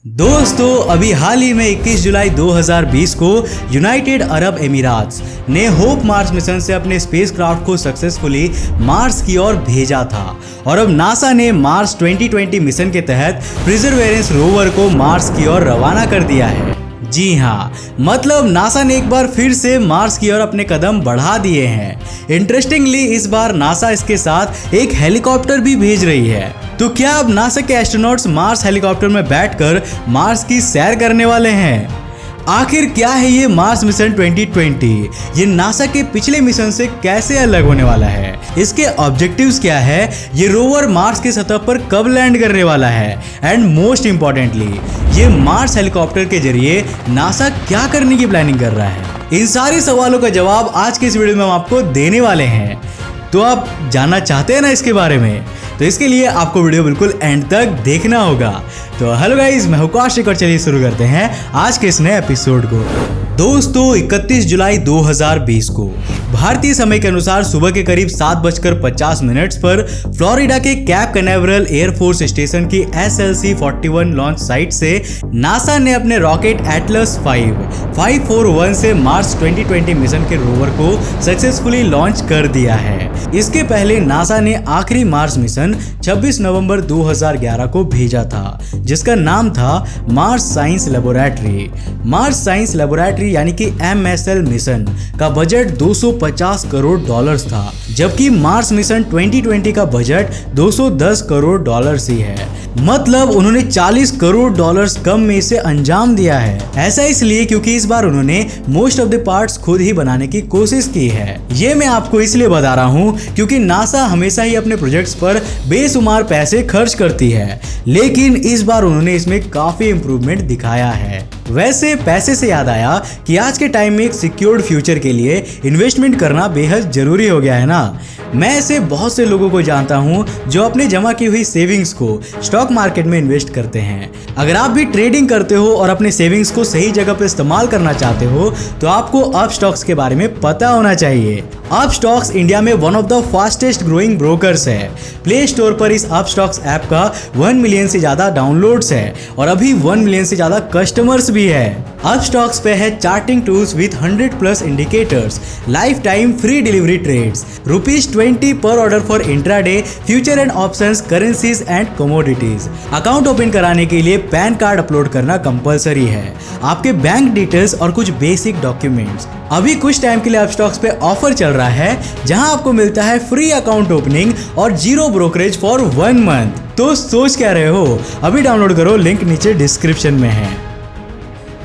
दोस्तों अभी हाल ही में 21 जुलाई 2020 को यूनाइटेड अरब एमिरात्स ने होप मार्स मिशन से अपने स्पेसक्राफ्ट को सक्सेसफुली मार्स की ओर भेजा था और अब नासा ने मार्स 2020 मिशन के तहत परसिवरेंस रोवर को मार्स की ओर रवाना कर दिया है। जी हाँ, मतलब नासा ने एक बार फिर से मार्स की ओर अपने कदम बढ़ा दिए हैं। इंटरेस्टिंगली इस बार नासा इसके साथ एक हेलीकॉप्टर भी भेज रही है। तो क्या अब नासा के एस्ट्रोनॉट्स मार्स हेलीकॉप्टर में बैठकर मार्स की सैर करने वाले हैं? आखिर क्या है ये मार्स मिशन 2020? ये नासा के पिछले मिशन से कैसे अलग होने वाला है? इसके ऑब्जेक्टिव्स क्या है? ये रोवर मार्स की सतह पर कब लैंड करने वाला है? एंड मोस्ट इम्पोर्टेंटली ये मार्स हेलीकॉप्टर के जरिए नासा क्या करने की प्लानिंग कर रहा है? इन सारे सवालों का जवाब आज के इस वीडियो में हम आपको देने वाले हैं। तो आप जानना चाहते हैं ना इसके बारे में? तो इसके लिए आपको वीडियो बिल्कुल एंड तक देखना होगा। तो हेलो गाइस, मैं हूं कौशिक और चलिए शुरू करते हैं आज के इस नए एपिसोड को। दोस्तों 31 जुलाई 2020 को भारतीय समय के अनुसार सुबह के करीब 7:50 पर फ्लोरिडा के कैप कैनावरल एयरफोर्स स्टेशन की SLC-41 लॉन्च साइट से नासा ने अपने रॉकेट एटलस 541 से मार्स 2020 मिशन के रोवर को सक्सेसफुली लॉन्च कर दिया है। इसके पहले नासा ने आखिरी मार्स मिशन 26 नवंबर 2011 को भेजा था, जिसका नाम था Mars science laboratory. Mars science laboratory यानी कि MSL मिशन का बजट $250 करोड़ था, जबकि मार्स मिशन 2020 का बजट $210 करोड़ ही है। मतलब उन्होंने $40 करोड़ कम में इसे अंजाम दिया है। ऐसा इसलिए क्योंकि इस बार उन्होंने मोस्ट ऑफ द पार्ट्स खुद ही बनाने की कोशिश की है। ये मैं आपको इसलिए बता रहा हूँ क्योंकि नासा हमेशा ही अपने प्रोजेक्ट्स पर बेशुमार पैसे खर्च करती है, लेकिन इस बार उन्होंने इसमें काफी इंप्रूवमेंट दिखाया है। वैसे पैसे से याद आया कि आज के टाइम में एक सिक्योर्ड फ्यूचर के लिए इन्वेस्टमेंट करना बेहद जरूरी हो गया है ना। मैं ऐसे बहुत से लोगों को जानता हूं जो अपने जमा की हुई सेविंग्स को स्टॉक मार्केट में इन्वेस्ट करते हैं। अगर आप भी ट्रेडिंग करते हो और अपने सेविंग्स को सही जगह पर इस्तेमाल करना चाहते हो तो आपको अप स्टॉक्स के बारे में पता होना चाहिए। अप स्टॉक्स इंडिया में one of the fastest growing brokers है। प्ले स्टोर पर इस अप स्टॉक्स ऐप का 1 मिलियन से ज्यादा डाउनलोड्स है और अभी 1 मिलियन से ज्यादा कस्टमर्स भी है। अप स्टॉक्स पे है charting tools with 100+ indicators, lifetime free delivery trades, ₹20 पर order for intraday, future and options, currencies and commodities. Account open कराने के लिए पैन कार्ड अपलोड करना कंपलसरी है, आपके बैंक डिटेल्स और कुछ बेसिक डॉक्यूमेंट्स। अभी कुछ टाइम के लिए अप स्टॉक्स पे ऑफर चल रहा है जहां आपको मिलता है फ्री अकाउंट ओपनिंग और 0 ब्रोकरेज फॉर 1 मंथ। तो सोच क्या रहे हो, अभी डाउनलोड करो, लिंक नीचे डिस्क्रिप्शन में है।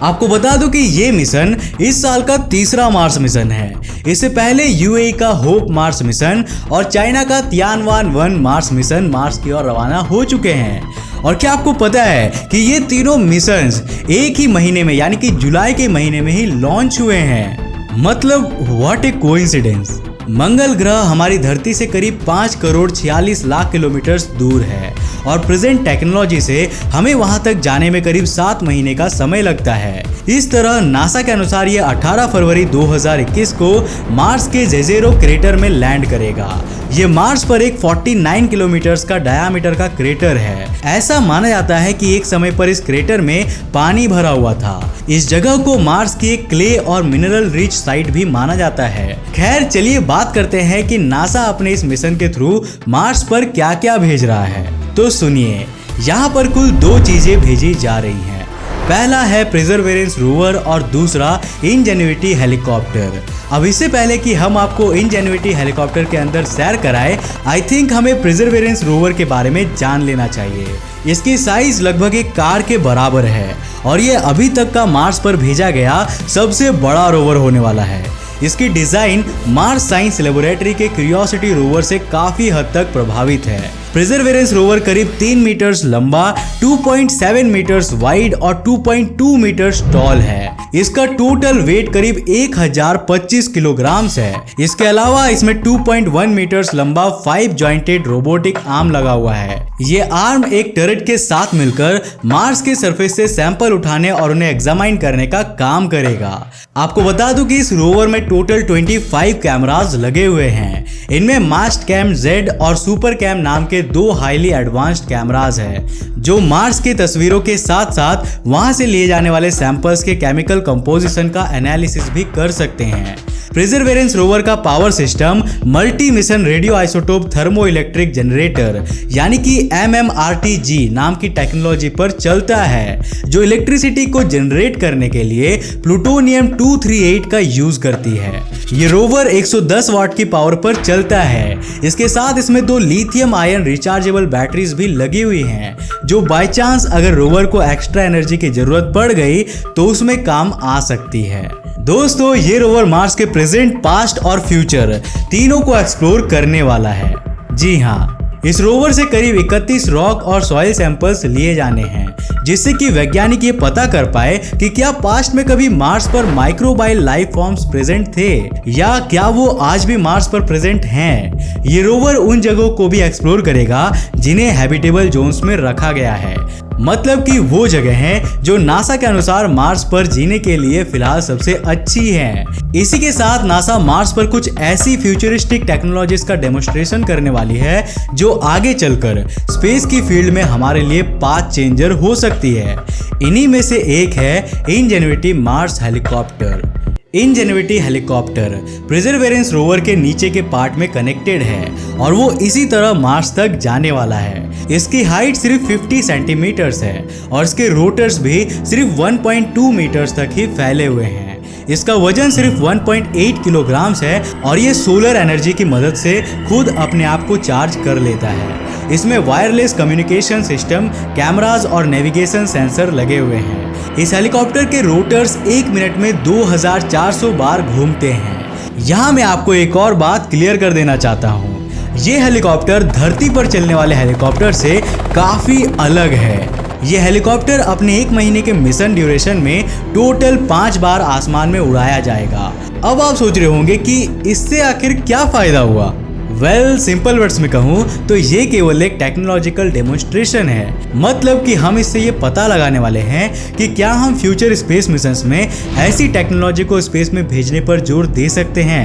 आपको बता दूं कि ये मिशन इस साल का तीसरा मार्स मिशन है। इससे पहले UAE का होप मार्स मिशन और चाइना का तियानवान-1 मार्स मिशन मार्स की ओर रवाना हो चुके हैं। और क्या आपको पता है कि ये तीनों मिशंस एक ही महीने में यानी कि जुलाई के महीने में ही लॉन्च हुए हैं? मतलब व्हाट ए कोइंसिडेंस। मंगल ग्रह हमारी धरती से करीब 5,46,00,000 किलोमीटर दूर है और प्रेजेंट टेक्नोलॉजी से हमें वहां तक जाने में करीब 7 महीने का समय लगता है। इस तरह नासा के अनुसार ये 18 फरवरी 2021 को मार्स के जेजेरो क्रेटर में लैंड करेगा। ये मार्स पर एक 49 किलोमीटर का डायामीटर का क्रेटर है। ऐसा माना जाता है कि एक समय पर इस क्रेटर में पानी भरा हुआ था। इस जगह को मार्स की एक क्ले और मिनरल रिच साइट भी माना जाता है। खैर चलिए बात करते हैं कि नासा अपने इस मिशन के थ्रू मार्स पर क्या क्या भेज रहा है। तो सुनिए, यहाँ पर कुल 2 चीजें भेजी जा रही हैं। पहला है परसिवरेंस रोवर और दूसरा इंजेन्युइटी हेलीकॉप्टर। अब इससे पहले कि हम आपको इंजेन्युइटी हेलीकॉप्टर के अंदर सैर कराएं, आई थिंक हमें परसिवरेंस रोवर के बारे में जान लेना चाहिए। इसकी साइज लगभग एक कार के बराबर है और ये अभी तक का मार्स पर भेजा गया सबसे बड़ा रोवर होने वाला है। इसकी डिजाइन मार्स साइंस लेबोरेटरी के क्यूरियोसिटी रोवर से काफी हद तक प्रभावित है। परसिवरेंस रोवर करीब 3 मीटर्स लंबा, 2.7 मीटर्स वाइड और 2.2 मीटर्स टॉल है। इसका टोटल वेट करीब 1025 किलोग्राम है। इसके अलावा इसमें 2.1 मीटर्स लंबा 5 जॉइंटेड रोबोटिक आर्म लगा हुआ है। ये आर्म एक टर्रेट के साथ मिलकर मार्स के सरफेस से सैंपल उठाने और उन्हें एग्जामाइन करने का काम करेगा। आपको बता दूं कि इस रोवर में टोटल 25 कैमरास लगे हुए हैं। इनमें मास्ट कैम Z और सुपर कैम नाम के 2 हाईली एडवांस्ड कैमरास है जो मार्स की तस्वीरों के साथ साथ वहां से लिए जाने वाले सैंपल्स के केमिकल कंपोजिशन का एनालिसिस भी कर सकते हैं। परसिवरेंस रोवर का power system multi mission radio isotope thermo electric generator यानी कि MMRTG नाम की टेक्नोलॉजी पर चलता है, जो इलेक्ट्रिसिटी को जनरेट करने के लिए प्लूटोनियम 238 का यूज करती है। ये रोवर 110 वाट की पावर पर चलता है। इसके साथ इसमें 2 लिथियम आयन रिचार्जेबल बैटरीज भी लगी हुई हैं, जो बाय चांस अगर रोवर को एक्स्ट्रा एनर्जी की जरूरत पड़ गई तो उसमें काम आ सकती है। दोस्तों, ये रोवर मार्स के प्रेजेंट, पास्ट और फ्यूचर तीनों को एक्सप्लोर करने वाला है। जी हाँ, इस रोवर से करीब 31 रॉक और सॉइल सैंपल्स लिए जाने हैं, जिससे कि वैज्ञानिक ये पता कर पाए कि क्या पास्ट में कभी मार्स पर माइक्रोबाइल लाइफ फॉर्म्स प्रेजेंट थे या क्या वो आज भी मार्स पर प्रेजेंट हैं। ये रोवर उन जगहों को भी एक्सप्लोर करेगा जिन्हें हैबिटेबल जोन्स में रखा गया है, मतलब कि वो जगह हैं जो नासा के अनुसार मार्स पर जीने के लिए फिलहाल सबसे अच्छी हैं। इसी के साथ नासा मार्स पर कुछ ऐसी फ्यूचरिस्टिक टेक्नोलॉजीज का डेमोन्स्ट्रेशन करने वाली है जो आगे चलकर स्पेस की फील्ड में हमारे लिए पाथ चेंजर हो सकती है। इन्हीं में से एक है Ingenuity Mars helicopter. Ingenuity helicopter Perseverance rover के नीचे के पार्ट में कनेक्टेड है और वो इसी तरह मार्स तक जाने वाला है। इसकी हाइट सिर्फ 50 सेंटीमीटर्स है और इसके रोटर्स भी सिर्फ 1.2 मीटर्स तक ही फैले हुए हैं। इसका वजन सिर्फ 1.8 किलोग्राम्स है और ये सोलर एनर्जी की मदद से खुद अपने आप को चार्ज कर लेता है। इसमें वायरलेस कम्युनिकेशन सिस्टम, कैमरास और नेविगेशन सेंसर लगे हुए हैं। इस हेलीकॉप्टर के रोटर्स 1 मिनट में 2400 बार घूमते हैं। यहाँ मैं आपको एक और बात क्लियर कर देना चाहता हूँ, ये हेलीकॉप्टर धरती पर चलने वाले हेलीकॉप्टर से काफी अलग है। ये हेलीकॉप्टर अपने 1 महीने के मिशन ड्यूरेशन में टोटल 5 बार आसमान में उड़ाया जाएगा। अब आप सोच रहे होंगे कि इससे आखिर क्या फायदा हुआ। वेल, सिंपल वर्ड्स में कहूँ तो ये केवल एक टेक्नोलॉजिकल डेमोन्स्ट्रेशन है, मतलब कि हम इससे ये पता लगाने वाले हैं कि क्या हम फ्यूचर स्पेस मिशंस में ऐसी टेक्नोलॉजी को स्पेस में भेजने पर जोर दे सकते हैं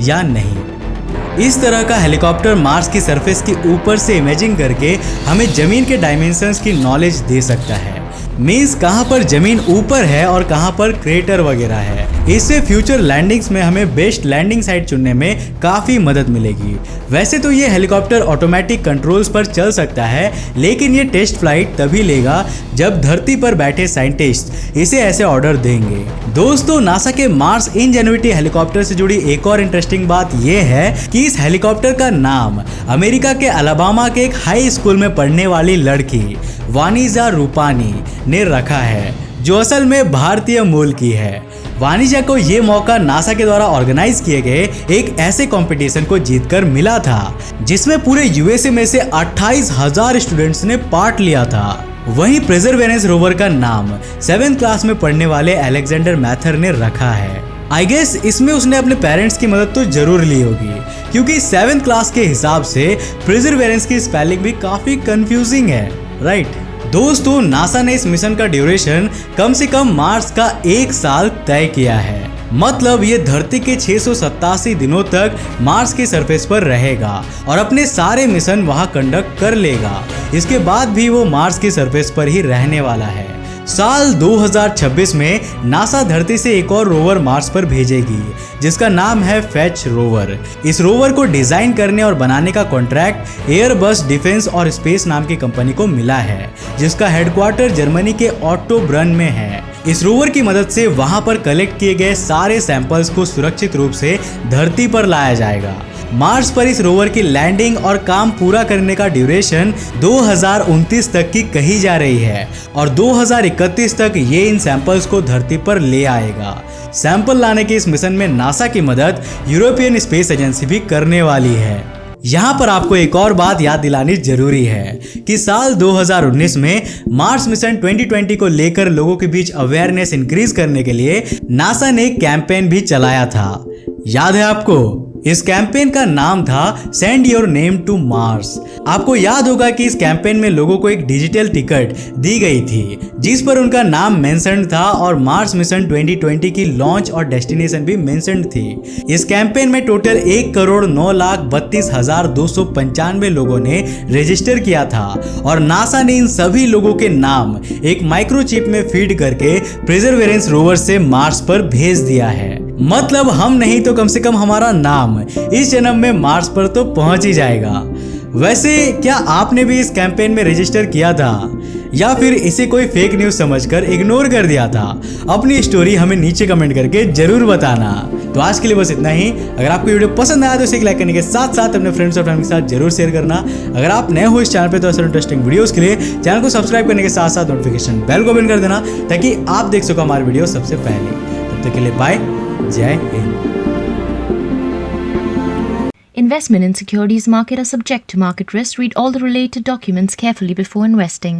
या नहीं। इस तरह का हेलीकॉप्टर मार्स की सरफेस के ऊपर से इमेजिंग करके हमें जमीन के डायमेंशंस की नॉलेज दे सकता है। मीन्स कहाँ पर जमीन ऊपर है और कहाँ पर क्रेटर वगैरह है। इससे फ्यूचर लैंडिंग्स में हमें बेस्ट लैंडिंग साइट चुनने में काफ़ी मदद मिलेगी। वैसे तो ये हेलीकॉप्टर ऑटोमेटिक कंट्रोल्स पर चल सकता है, लेकिन ये टेस्ट फ्लाइट तभी लेगा जब धरती पर बैठे साइंटिस्ट इसे ऐसे ऑर्डर देंगे। दोस्तों, नासा के मार्स इंजेन्युइटी हेलीकॉप्टर से जुड़ी एक और इंटरेस्टिंग बात यह है कि इस हेलीकॉप्टर का नाम अमेरिका के अलाबामा के एक हाई स्कूल में पढ़ने वाली लड़की वानिजा रूपानी ने रखा है, जो असल में भारतीय मूल की है। वानिजा को ये मौका नासा के द्वारा ऑर्गेनाइज किए गए एक ऐसे कंपटीशन को जीतकर मिला था जिसमें पूरे यूएसए में से 28,000 स्टूडेंट्स ने पार्ट लिया था। वहीं परसिवरेंस रोवर का नाम 7th क्लास में पढ़ने वाले अलेक्जेंडर मैथर ने रखा है। आई गेस इसमें उसने अपने पेरेंट्स की मदद तो जरूर ली होगी, क्योंकि 7th क्लास के हिसाब से परसिवरेंस की स्पेलिंग भी काफी कंफ्यूजिंग है, राइट। दोस्तों, नासा ने इस मिशन का ड्यूरेशन कम से कम मार्स का 1 साल तय किया है। मतलब ये धरती के 687 दिनों तक मार्स के सरफेस पर रहेगा और अपने सारे मिशन वहां कंडक्ट कर लेगा। इसके बाद भी वो मार्स के सरफेस पर ही रहने वाला है। साल 2026 में नासा धरती से एक और रोवर मार्स पर भेजेगी, जिसका नाम है फेच रोवर। इस रोवर को डिजाइन करने और बनाने का कॉन्ट्रैक्ट एयरबस डिफेंस और स्पेस नाम की कंपनी को मिला है, जिसका हेडक्वार्टर जर्मनी के ऑटोब्रन में है। इस रोवर की मदद से वहां पर कलेक्ट किए गए सारे सैंपल्स को सुरक्षित रूप से धरती पर लाया जाएगा। मार्स पर इस रोवर की लैंडिंग और काम पूरा करने का ड्यूरेशन 2029 तक की कही जा रही है और 2031 तक ये इन सैंपल्स को धरती पर ले आएगा। सैंपल लाने के इस मिशन में नासा की मदद यूरोपियन स्पेस एजेंसी भी करने वाली है। यहाँ पर आपको एक और बात याद दिलानी जरूरी है कि साल 2019 में मार्स मिशन 2020 को लेकर लोगों के बीच अवेयरनेस इंक्रीज करने के लिए नासा ने एक कैंपेन भी चलाया था। याद है आपको? इस कैंपेन का नाम था send your name to Mars. आपको याद होगा कि इस कैंपेन में लोगों को एक डिजिटल टिकट दी गई थी जिस पर उनका नाम मेंशन्ड था और मार्स मिशन 2020 की लॉन्च और डेस्टिनेशन भी मेंशन्ड थी। इस कैंपेन में टोटल 1,09,32,295 लोगों ने रजिस्टर किया था और नासा ने इन सभी लोगों के नाम एक माइक्रोचिप में फीड करके परसेवरेंस रोवर से मार्स पर भेज दिया है। मतलब हम नहीं तो कम से कम हमारा नाम इस जन्म में मार्स पर तो पहुंच ही जाएगा। वैसे क्या आपने भी इस कैंपेन में रजिस्टर किया था या फिर इसे कोई फेक न्यूज समझकर इग्नोर कर दिया था? अपनी स्टोरी हमें नीचे कमेंट करके जरूर बताना। तो आज के लिए बस इतना ही। अगर आपको वीडियो पसंद आया तो इसे लाइक करने के साथ साथ अपने फ्रेंड्स और फैमिली के साथ जरूर शेयर करना। अगर आप नए हो इस चैनल पे तो ऐसे इंटरेस्टिंग वीडियोस के लिए चैनल को सब्सक्राइब करने के साथ साथ नोटिफिकेशन बेल को ऑन कर देना ताकि आप देख सको हमारे वीडियो सबसे पहले। तब तक के लिए बाय, जय Hind. Investment in securities market are subject to market risk. Read all the related documents carefully before investing.